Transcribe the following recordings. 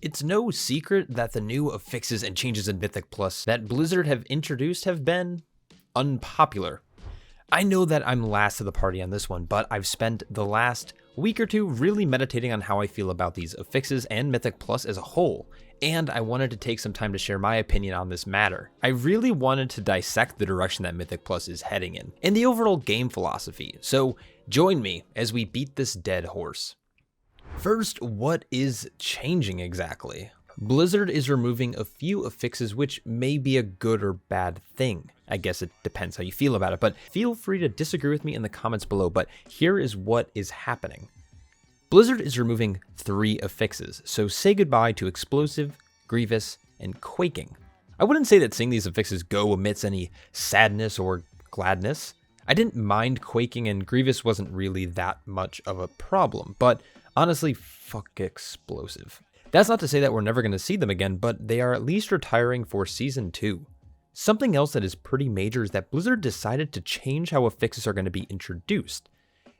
It's no secret that the new affixes and changes in Mythic Plus that Blizzard have introduced have been unpopular. I know that I'm last to the party on this one, but I've spent the last week or two really meditating on how I feel about these affixes and Mythic Plus as a whole, and I wanted to take some time to share my opinion on this matter. I really wanted to dissect the direction that Mythic Plus is heading in, and the overall game philosophy, so join me as we beat this dead horse. First, what is changing exactly? Blizzard is removing a few affixes, which may be a good or bad thing. I guess it depends how you feel about it, but feel free to disagree with me in the comments below, but here is what is happening. Blizzard is removing 3 affixes, so say goodbye to Explosive, Grievous, and Quaking. I wouldn't say that seeing these affixes go amidst any sadness or gladness. I didn't mind Quaking, and Grievous wasn't really that much of a problem, but honestly, fuck Explosive. That's not to say that we're never going to see them again, but they are at least retiring for Season 2. Something else that is pretty major is that Blizzard decided to change how affixes are going to be introduced.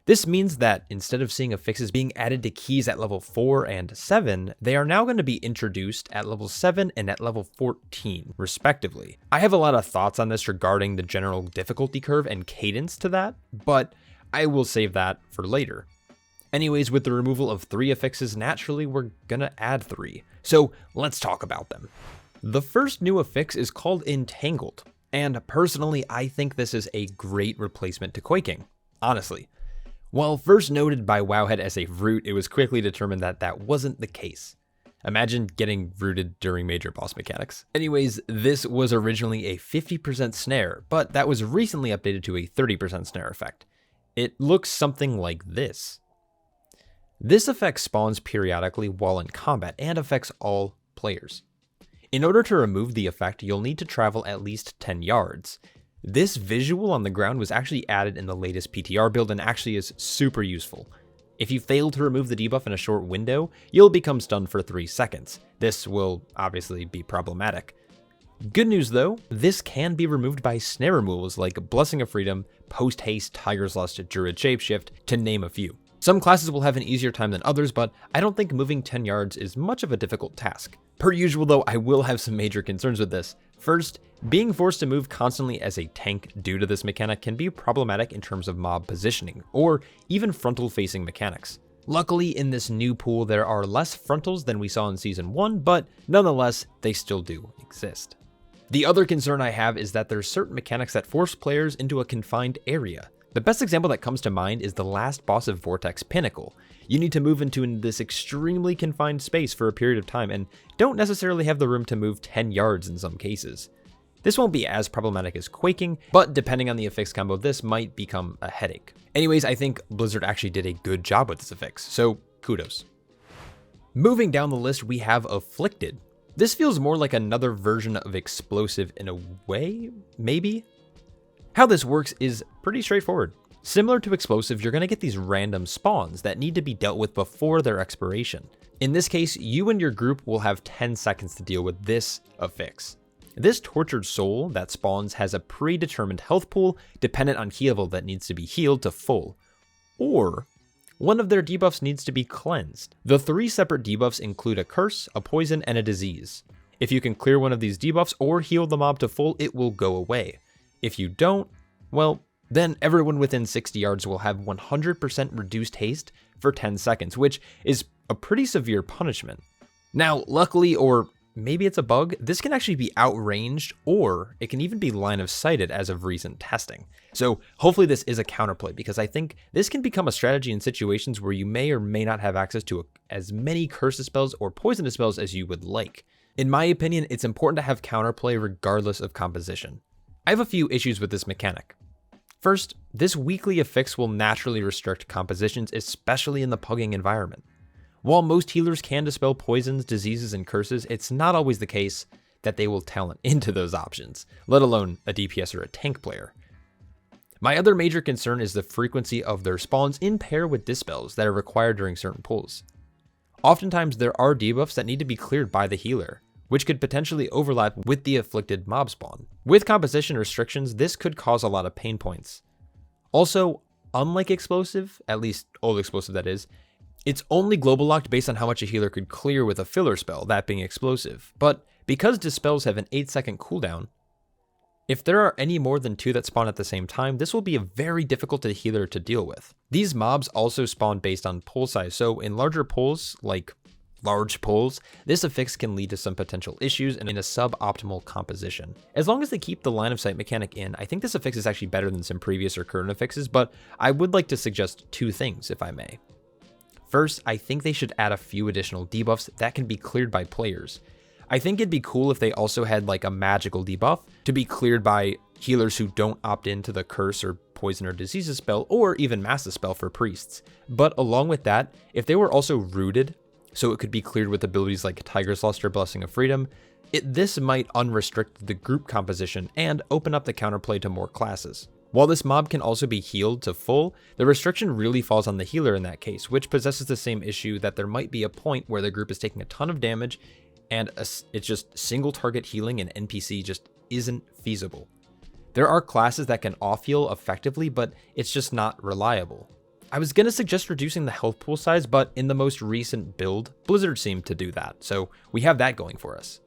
This means that instead of seeing affixes being added to keys at level 4 and 7, they are now going to be introduced at level 7 and at level 14, respectively. I have a lot of thoughts on this regarding the general difficulty curve and cadence to that, but I will save that for later. Anyways, with the removal of 3 affixes, naturally we're gonna add 3. So let's talk about them. The first new affix is called Entangled, and personally I think this is a great replacement to Quaking, honestly. While first noted by WoWHead as a root, it was quickly determined that that wasn't the case. Imagine getting rooted during major boss mechanics. Anyways, this was originally a 50% snare, but that was recently updated to a 30% snare effect. It looks something like this. This effect spawns periodically while in combat and affects all players. In order to remove the effect, you'll need to travel at least 10 yards. This visual on the ground was actually added in the latest PTR build and actually is super useful. If you fail to remove the debuff in a short window, you'll become stunned for 3 seconds. This will obviously be problematic. Good news though, this can be removed by snare removals like Blessing of Freedom, Post Haste, Tiger's Lust, Druid Shapeshift, to name a few. Some classes will have an easier time than others, but I don't think moving 10 yards is much of a difficult task. Per usual though, I will have some major concerns with this. First, being forced to move constantly as a tank due to this mechanic can be problematic in terms of mob positioning, or even frontal-facing mechanics. Luckily, in this new pool, there are less frontals than we saw in Season 1, but nonetheless, they still do exist. The other concern I have is that there's certain mechanics that force players into a confined area. The best example that comes to mind is the last boss of Vortex Pinnacle. You need to move into this extremely confined space for a period of time and don't necessarily have the room to move 10 yards in some cases. This won't be as problematic as Quaking, but depending on the affix combo, this might become a headache. Anyways, I think Blizzard actually did a good job with this affix, so kudos. Moving down the list, we have Afflicted. This feels more like another version of Explosive in a way, maybe? How this works is pretty straightforward. Similar to Explosive, you're going to get these random spawns that need to be dealt with before their expiration. In this case, you and your group will have 10 seconds to deal with this affix. This tortured soul that spawns has a predetermined health pool dependent on heal level that needs to be healed to full, or one of their debuffs needs to be cleansed. The 3 separate debuffs include a curse, a poison, and a disease. If you can clear one of these debuffs or heal the mob to full, it will go away. If you don't, well, then everyone within 60 yards will have 100% reduced haste for 10 seconds, which is a pretty severe punishment. Now, luckily, or maybe it's a bug, this can actually be outranged, or it can even be line of sighted as of recent testing. So hopefully this is a counterplay, because I think this can become a strategy in situations where you may or may not have access to as many curses spells or poisonous spells as you would like. In my opinion, it's important to have counterplay regardless of composition. I have a few issues with this mechanic. First, this weekly affix will naturally restrict compositions, especially in the pugging environment. While most healers can dispel poisons, diseases, and curses, it's not always the case that they will talent into those options, let alone a DPS or a tank player. My other major concern is the frequency of their spawns in pair with dispels that are required during certain pulls. Oftentimes there are debuffs that need to be cleared by the healer, which could potentially overlap with the afflicted mob spawn. With composition restrictions, this could cause a lot of pain points. Also, unlike Explosive, at least old Explosive that is, It's only global locked based on how much a healer could clear with a filler spell, that being explosive. But because dispels have an 8-second cooldown, if there are any more than 2 that spawn at the same time, this will be a very difficult healer to deal with. These mobs also spawn based on pool size, so in larger pools, like large pools, this affix can lead to some potential issues in a suboptimal composition. As long as they keep the line of sight mechanic in, I think this affix is actually better than some previous or current affixes, but I would like to suggest 2 things, if I may. First, I think they should add a few additional debuffs that can be cleared by players. I think it'd be cool if they also had like a magical debuff to be cleared by healers who don't opt into the curse or poison or diseases spell, or even mass spell for priests. But along with that, if they were also rooted, so it could be cleared with abilities like Tiger's Lust or Blessing of Freedom, this might unrestrict the group composition and open up the counterplay to more classes. While this mob can also be healed to full, the restriction really falls on the healer in that case, which possesses the same issue that there might be a point where the group is taking a ton of damage and it's just single target healing and NPC just isn't feasible. There are classes that can off heal effectively, but it's just not reliable. I was going to suggest reducing the health pool size, but in the most recent build, Blizzard seemed to do that, so we have that going for us.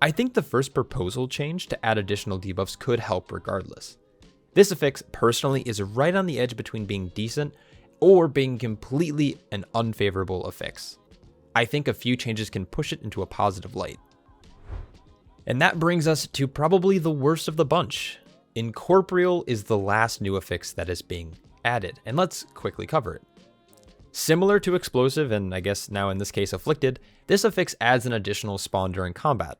I think the first proposal change to add additional debuffs could help regardless. This affix personally is right on the edge between being decent or being completely an unfavorable affix. I think a few changes can push it into a positive light. And that brings us to probably the worst of the bunch. Incorporeal is the last new affix that is being added, and let's quickly cover it. Similar to Explosive, and I guess now in this case Afflicted, this affix adds an additional spawn during combat.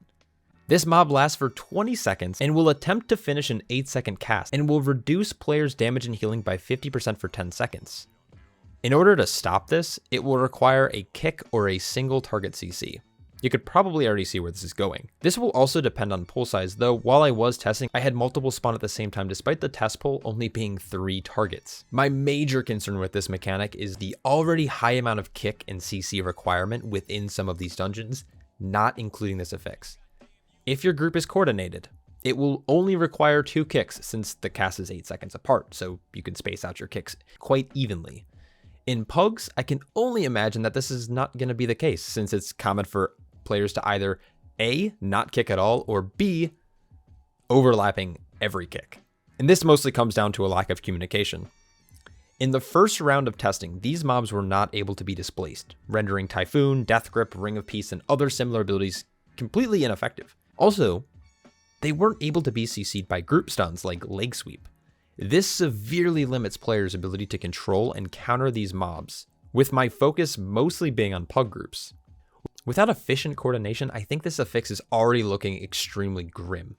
This mob lasts for 20 seconds and will attempt to finish an 8-second cast, and will reduce players' damage and healing by 50% for 10 seconds. In order to stop this, it will require a kick or a single target CC. You could probably already see where this is going. This will also depend on pool size, though while I was testing, I had multiple spawn at the same time despite the test pool only being 3 targets. My major concern with this mechanic is the already high amount of kick and CC requirement within some of these dungeons, not including this affix. If your group is coordinated, it will only require 2 kicks since the cast is 8 seconds apart, so you can space out your kicks quite evenly. In Pugs, I can only imagine that this is not going to be the case since it's common for players to either A, not kick at all, or B, overlapping every kick. And this mostly comes down to a lack of communication. In the first round of testing, these mobs were not able to be displaced, rendering Typhoon, Death Grip, Ring of Peace, and other similar abilities completely ineffective. Also, they weren't able to be CC'd by group stuns like Leg Sweep. This severely limits players' ability to control and counter these mobs, with my focus mostly being on Pug groups. Without efficient coordination, I think this affix is already looking extremely grim.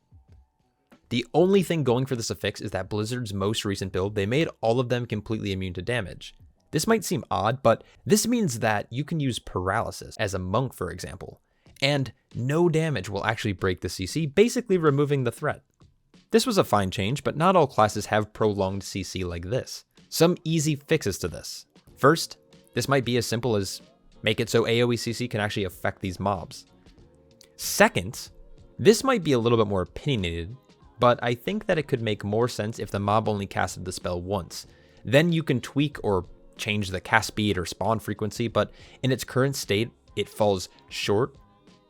The only thing going for this affix is that Blizzard's most recent build, they made all of them completely immune to damage. This might seem odd, but this means that you can use Paralysis as a monk, for example, and no damage will actually break the CC, basically removing the threat. This was a fine change, but not all classes have prolonged CC like this. Some easy fixes to this. First, this might be as simple as make it so AoE CC can actually affect these mobs. Second, this might be a little bit more opinionated, but I think that it could make more sense if the mob only casted the spell once. Then you can tweak or change the cast speed or spawn frequency, but in its current state, it falls short.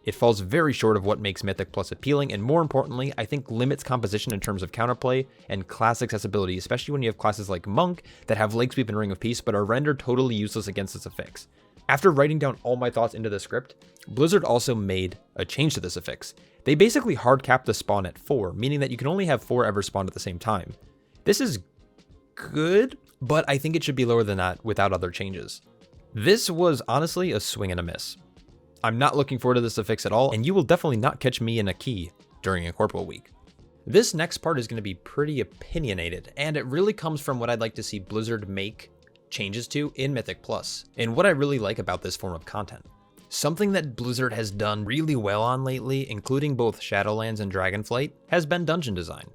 It falls very short of what makes Mythic Plus appealing, and more importantly, I think limits composition in terms of counterplay and class accessibility, especially when you have classes like Monk that have Leg Sweep and Ring of Peace, but are rendered totally useless against this affix. After writing down all my thoughts into the script, Blizzard also made a change to this affix. They basically hard capped the spawn at 4, meaning that you can only have 4 ever spawn at the same time. This is good, but I think it should be lower than that without other changes. This was honestly a swing and a miss. I'm not looking forward to this affix at all, and you will definitely not catch me in a key during Incorporeal week. This next part is going to be pretty opinionated, and it really comes from what I'd like to see Blizzard make changes to in Mythic Plus, and what I really like about this form of content. Something that Blizzard has done really well on lately, including both Shadowlands and Dragonflight, has been dungeon design.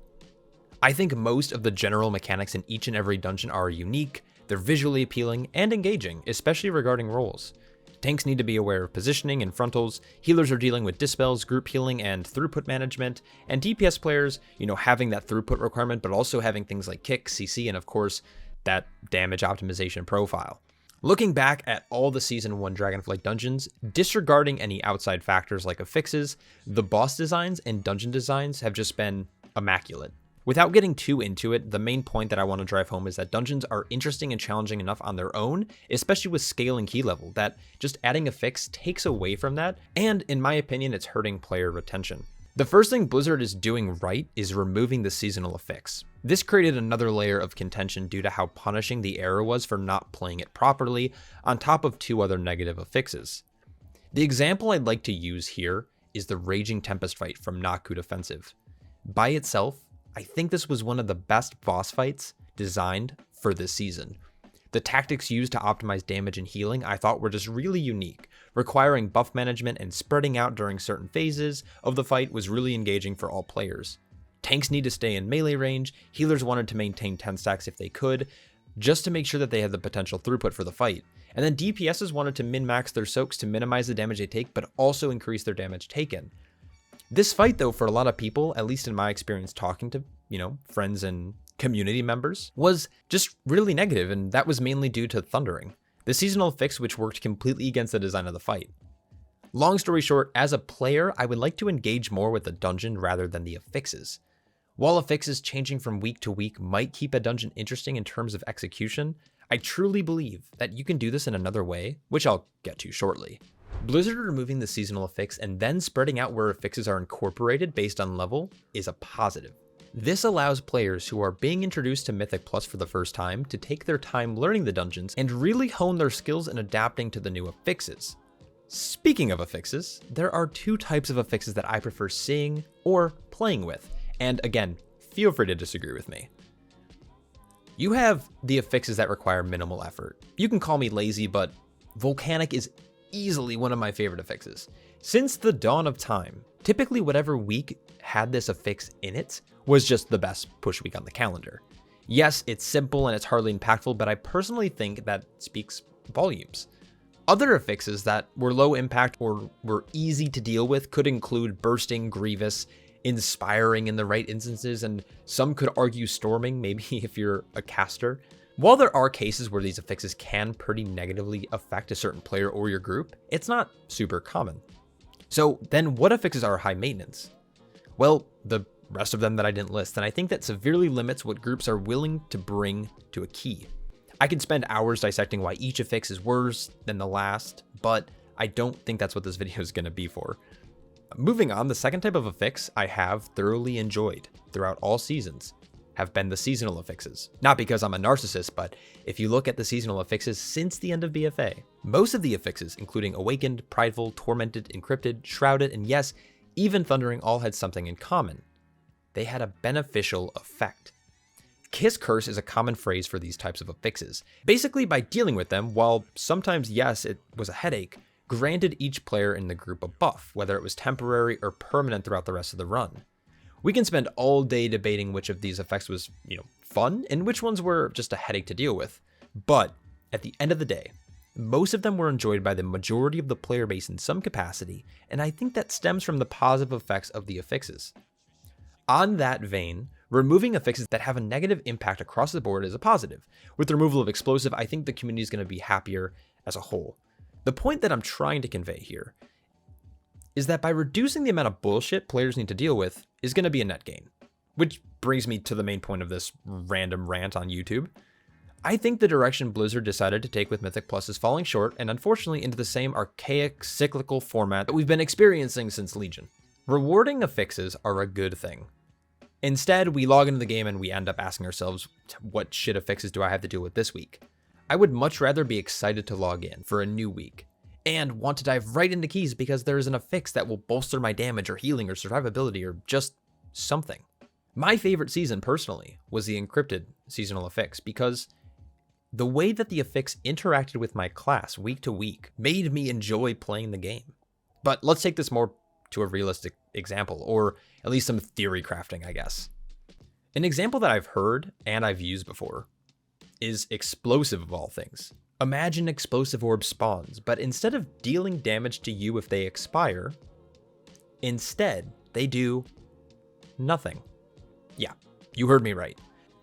I think most of the general mechanics in each and every dungeon are unique, they're visually appealing and engaging, especially regarding roles. Tanks need to be aware of positioning and frontals, healers are dealing with dispels, group healing, and throughput management, and DPS players, having that throughput requirement, but also having things like kick, CC, and of course, that damage optimization profile. Looking back at all the Season 1 Dragonflight dungeons, disregarding any outside factors like affixes, the boss designs and dungeon designs have just been immaculate. Without getting too into it, the main point that I want to drive home is that dungeons are interesting and challenging enough on their own, especially with scale and key level, that just adding affix takes away from that, and in my opinion, it's hurting player retention. The first thing Blizzard is doing right is removing the seasonal affix. This created another layer of contention due to how punishing the error was for not playing it properly, on top of 2 other negative affixes. The example I'd like to use here is the Raging Tempest fight from Not Good Offensive. By itself, I think this was one of the best boss fights designed for this season. The tactics used to optimize damage and healing I thought were just really unique. Requiring buff management and spreading out during certain phases of the fight was really engaging for all players. Tanks need to stay in melee range, healers wanted to maintain 10 stacks if they could, just to make sure that they had the potential throughput for the fight. And then DPSs wanted to min-max their soaks to minimize the damage they take, but also increase their damage taken. This fight, though, for a lot of people, at least in my experience talking to, friends and community members, was just really negative, and that was mainly due to thundering, the seasonal affix which worked completely against the design of the fight. Long story short, as a player, I would like to engage more with the dungeon rather than the affixes. While affixes changing from week to week might keep a dungeon interesting in terms of execution, I truly believe that you can do this in another way, which I'll get to shortly. Blizzard removing the seasonal affix and then spreading out where affixes are incorporated based on level is a positive. This allows players who are being introduced to Mythic Plus for the first time to take their time learning the dungeons and really hone their skills in adapting to the new affixes. Speaking of affixes, there are 2 types of affixes that I prefer seeing or playing with, and again, feel free to disagree with me. You have the affixes that require minimal effort. You can call me lazy, but Volcanic is easily one of my favorite affixes. Since the dawn of time, typically whatever week had this affix in it was just the best push week on the calendar. Yes, it's simple and it's hardly impactful, but I personally think that speaks volumes. Other affixes that were low impact or were easy to deal with could include Bursting, Grievous, Inspiring in the right instances, and some could argue Storming, maybe if you're a caster. While there are cases where these affixes can pretty negatively affect a certain player or your group, it's not super common. So then what affixes are high maintenance? Well, the rest of them that I didn't list, and I think that severely limits what groups are willing to bring to a key. I could spend hours dissecting why each affix is worse than the last, but I don't think that's what this video is going to be for. Moving on, the second type of affix I have thoroughly enjoyed throughout all seasons have been the seasonal affixes. Not because I'm a narcissist, but if you look at the seasonal affixes since the end of BFA, most of the affixes, including Awakened, Prideful, Tormented, Encrypted, Shrouded, and yes, even Thundering, all had something in common. They had a beneficial effect. Kiss Curse is a common phrase for these types of affixes. Basically, by dealing with them, while sometimes, yes, it was a headache, granted each player in the group a buff, whether it was temporary or permanent throughout the rest of the run. We can spend all day debating which of these effects was, fun and which ones were just a headache to deal with. But at the end of the day, most of them were enjoyed by the majority of the player base in some capacity, and I think that stems from the positive effects of the affixes. On that vein, removing affixes that have a negative impact across the board is a positive. With the removal of explosive, I think the community is going to be happier as a whole. The point that I'm trying to convey here is that by reducing the amount of bullshit players need to deal with is going to be a net gain. Which brings me to the main point of this random rant on YouTube. I think the direction Blizzard decided to take with Mythic Plus is falling short and unfortunately into the same archaic cyclical format that we've been experiencing since Legion. Rewarding affixes are a good thing. Instead, we log into the game and we end up asking ourselves, what shit affixes do I have to deal with this week? I would much rather be excited to log in for a new week and want to dive right into keys because there is an affix that will bolster my damage or healing or survivability or just something. My favorite season personally was the Encrypted seasonal affix because the way that the affix interacted with my class week to week made me enjoy playing the game. But let's take this more to a realistic example, or at least some theory crafting, I guess. An example that I've heard and I've used before is Explosive of all things. Imagine Explosive Orb spawns, but instead of dealing damage to you if they expire, instead they do nothing. Yeah, you heard me right.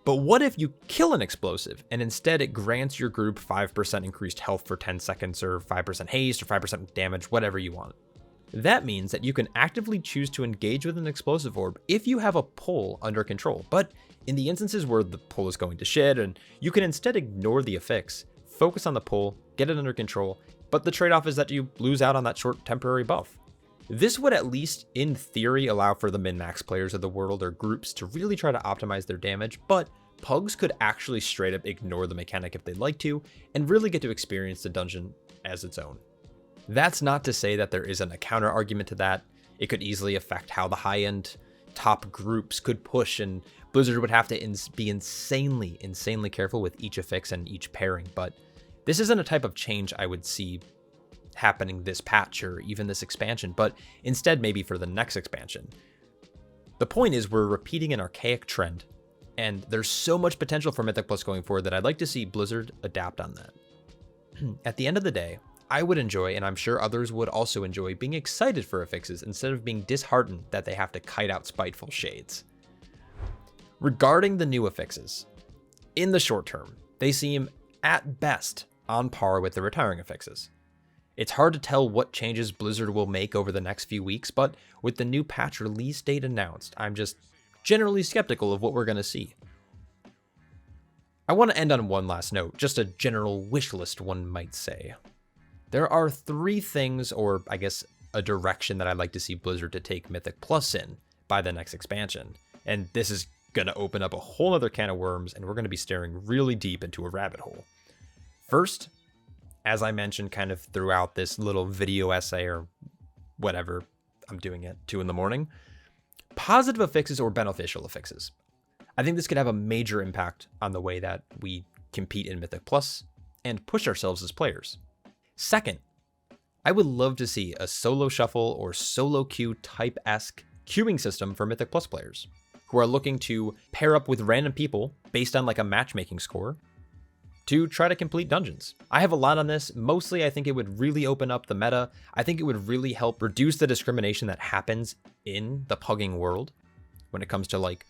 But what if you kill an explosive and instead it grants your group 5% increased health for 10 seconds or 5% haste or 5% damage, whatever you want? That means that you can actively choose to engage with an explosive orb if you have a pull under control. But in the instances where the pull is going to shit, and you can instead ignore the affix, focus on the pull, get it under control, but the trade-off is that you lose out on that short temporary buff. This would at least, in theory, allow for the min-max players of the world or groups to really try to optimize their damage, but pugs could actually straight up ignore the mechanic if they'd like to, and really get to experience the dungeon as its own. That's not to say that there isn't a counter argument to that. It could easily affect how the high-end top groups could push, and Blizzard would have to be insanely careful with each affix and each pairing, but this isn't a type of change I would see happening this patch or even this expansion, but instead maybe for the next expansion. The point is we're repeating an archaic trend, and there's so much potential for Mythic Plus going forward that I'd like to see Blizzard adapt on that. At the end of the day, I would enjoy, and I'm sure others would also enjoy, being excited for affixes instead of being disheartened that they have to kite out spiteful shades. Regarding the new affixes, in the short term, they seem at best on par with the retiring affixes. It's hard to tell what changes Blizzard will make over the next few weeks, but with the new patch release date announced, I'm just generally skeptical of what we're going to see. I want to end on one last note, just a general wish list, one might say. There are 3 things, or I guess a direction that I'd like to see Blizzard to take Mythic Plus in by the next expansion. And this is going to open up a whole other can of worms, and we're going to be staring really deep into a rabbit hole. First, as I mentioned kind of throughout this little video essay or whatever I'm doing at 2 in the morning, positive affixes or beneficial affixes. I think this could have a major impact on the way that we compete in Mythic Plus and push ourselves as players. Second, I would love to see a solo shuffle or solo queue type-esque queuing system for Mythic Plus players who are looking to pair up with random people based on like a matchmaking score to try to complete dungeons. I have a lot on this. Mostly, I think it would really open up the meta. I think it would really help reduce the discrimination that happens in the pugging world when it comes to like,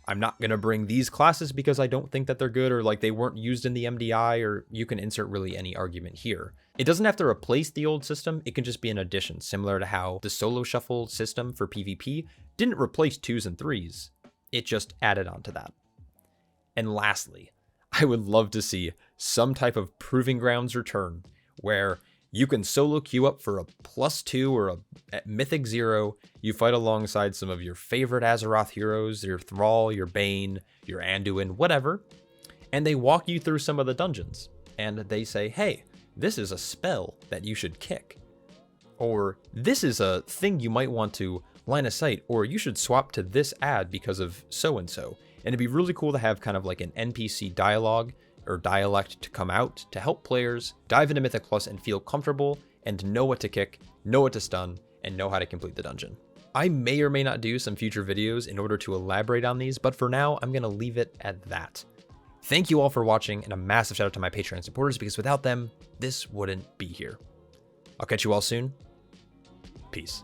I'm not going to bring these classes because I don't think that they're good, or like they weren't used in the MDI, or you can insert really any argument here. It doesn't have to replace the old system. It can just be an addition, similar to how the solo shuffle system for PvP didn't replace 2s and 3s. It just added on to that. And lastly, I would love to see some type of Proving Grounds return where you can solo queue up for a +2 or a Mythic 0. You fight alongside some of your favorite Azeroth heroes, your Thrall, your Bane, your Anduin, whatever, and they walk you through some of the dungeons. And they say, hey, this is a spell that you should kick. Or this is a thing you might want to line of sight, or you should swap to this ad because of so-and-so. And it'd be really cool to have kind of like an NPC dialogue or dialect to come out to help players dive into Mythic Plus and feel comfortable and know what to kick, know what to stun, and know how to complete the dungeon. I may or may not do some future videos in order to elaborate on these, but for now, I'm going to leave it at that. Thank you all for watching, and a massive shout out to my Patreon supporters, because without them, this wouldn't be here. I'll catch you all soon. Peace.